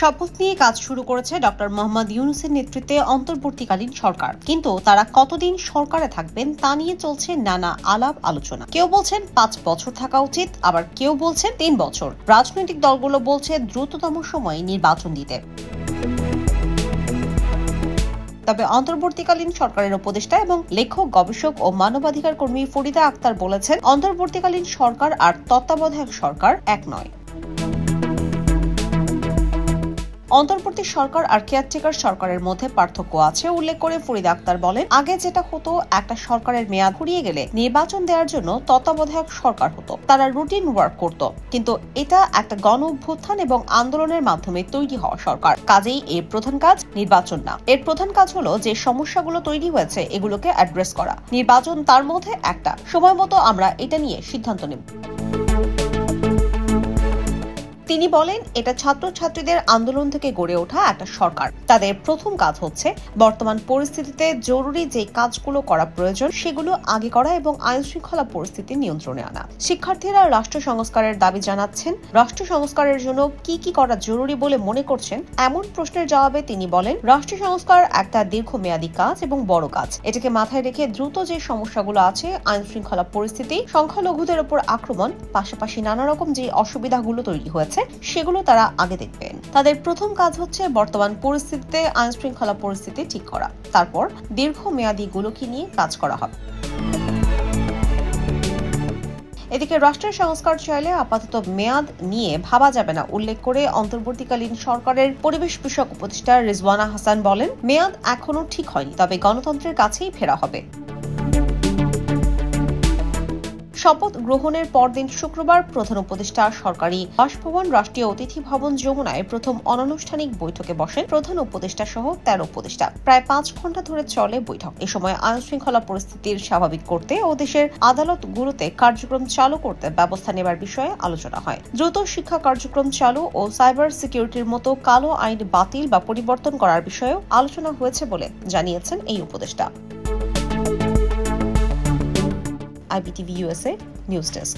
শপথ নিয়ে কাজ শুরু করেছে ডক্টর মোহাম্মদ ইউনূসের নেতৃত্বে অন্তর্বর্তীকালীন সরকার, কিন্তু তারা কতদিন সরকারে থাকবেন তা নিয়ে চলছে নানা আলাপ আলোচনা। কেউ বলছেন 5 বছর থাকা উচিত, আবার কেউ বলছেন 3 বছর। রাজনৈতিক দলগুলো বলছে দ্রুততম সময়ে নির্বাচন দিতে। তবে অন্তর্বর্তীকালীন সরকারের উপদেষ্টা এবং লেখক, গবেষক ও মানবাধিকার কর্মী ফরিদা আক্তার বলেছেন, অন্তর্বর্তীকালীন সরকার আর তত্ত্বাবধায়ক সরকার এক নয়। অন্তর্বর্তী সরকার আর কেয়ারটেকার সরকারের মধ্যে পার্থক্য আছে উল্লেখ করে ফরিদা আক্তার বলেন, আগে যেটা হতো, একটা সরকারের মেয়াদ ফুরিয়ে গেলে নির্বাচন দেওয়ার জন্য তত্ত্বাবধায়ক সরকার হতো, তারা রুটিন ওয়ার্ক করত, কিন্তু এটা একটা গণ অভ্যুত্থান এবং আন্দোলনের মাধ্যমে তৈরি হওয়া সরকার। কাজেই এর প্রধান কাজ নির্বাচন না, এর প্রধান কাজ হলো যে সমস্যাগুলো তৈরি হয়েছে এগুলোকে অ্যাড্রেস করা। নির্বাচন তার মধ্যে একটা। সময় মতো আমরা এটা নিয়ে সিদ্ধান্ত নেব। তিনি বলেন, এটা ছাত্রছাত্রীদের আন্দোলন থেকে গড়ে ওঠা একটা সরকার। তাদের প্রথম কাজ হচ্ছে বর্তমান পরিস্থিতিতে জরুরি যে কাজগুলো করা প্রয়োজন সেগুলো আগে করা এবং আইন শৃঙ্খলা পরিস্থিতি নিয়ন্ত্রণে আনা। শিক্ষার্থীরা রাষ্ট্র সংস্কারের দাবি জানাচ্ছেন। রাষ্ট্র সংস্কারের জন্য কি কি করা জরুরি বলে মনে করছেন, এমন প্রশ্নের জবাবে তিনি বলেন, রাষ্ট্র সংস্কার একটা দীর্ঘমেয়াদী কাজ এবং বড় কাজ। এটাকে মাথায় রেখে দ্রুত যে সমস্যাগুলো আছে, আইন শৃঙ্খলা পরিস্থিতি, সংখ্যালঘুদের উপর আক্রমণ, পাশাপাশি নানা রকম যে অসুবিধাগুলো তৈরি হয়েছে সেগুলো তারা আগে দেখবেন। তাদের প্রথম কাজ হচ্ছে বর্তমান পরিস্থিতিতে আইন শৃঙ্খলা পরিস্থিতি ঠিক করা, তারপর দীর্ঘমেয়াদী গুলোকে নিয়ে কাজ করা হবে। এদিকে রাষ্ট্রের সংস্কার চাইলে আপাতত মেয়াদ নিয়ে ভাবা যাবে না উল্লেখ করে অন্তর্বর্তীকালীন সরকারের পরিবেশ বিষয়ক উপদেষ্টা রিজওয়ানা হাসান বলেন, মেয়াদ এখনো ঠিক হয়নি, তবে গণতন্ত্রের কাছেই ফেরা হবে। শপথ গ্রহণের পরদিন শুক্রবার প্রধান উপদেষ্টা সরকারি বাসভবন রাষ্ট্রীয় অতিথি ভবন যমুনায় প্রথম অনানুষ্ঠানিক বৈঠকে বসেন প্রধান উপদেষ্টা সহ 13 উপদেষ্টা। প্রায় 5 ঘণ্টা ধরে চলে বৈঠক। এ সময় আইন শৃঙ্খলা পরিস্থিতির স্বাভাবিক করতে ও দেশের আদালতগুলোতে কার্যক্রম চালু করতে ব্যবস্থা নেবার বিষয়ে আলোচনা হয়। দ্রুত শিক্ষা কার্যক্রম চালু ও সাইবার সিকিউরিটির মতো কালো আইন বাতিল বা পরিবর্তন করার বিষয়েও আলোচনা হয়েছে বলে জানিয়েছেন এই উপদেষ্টা। IBTV USA News Desk।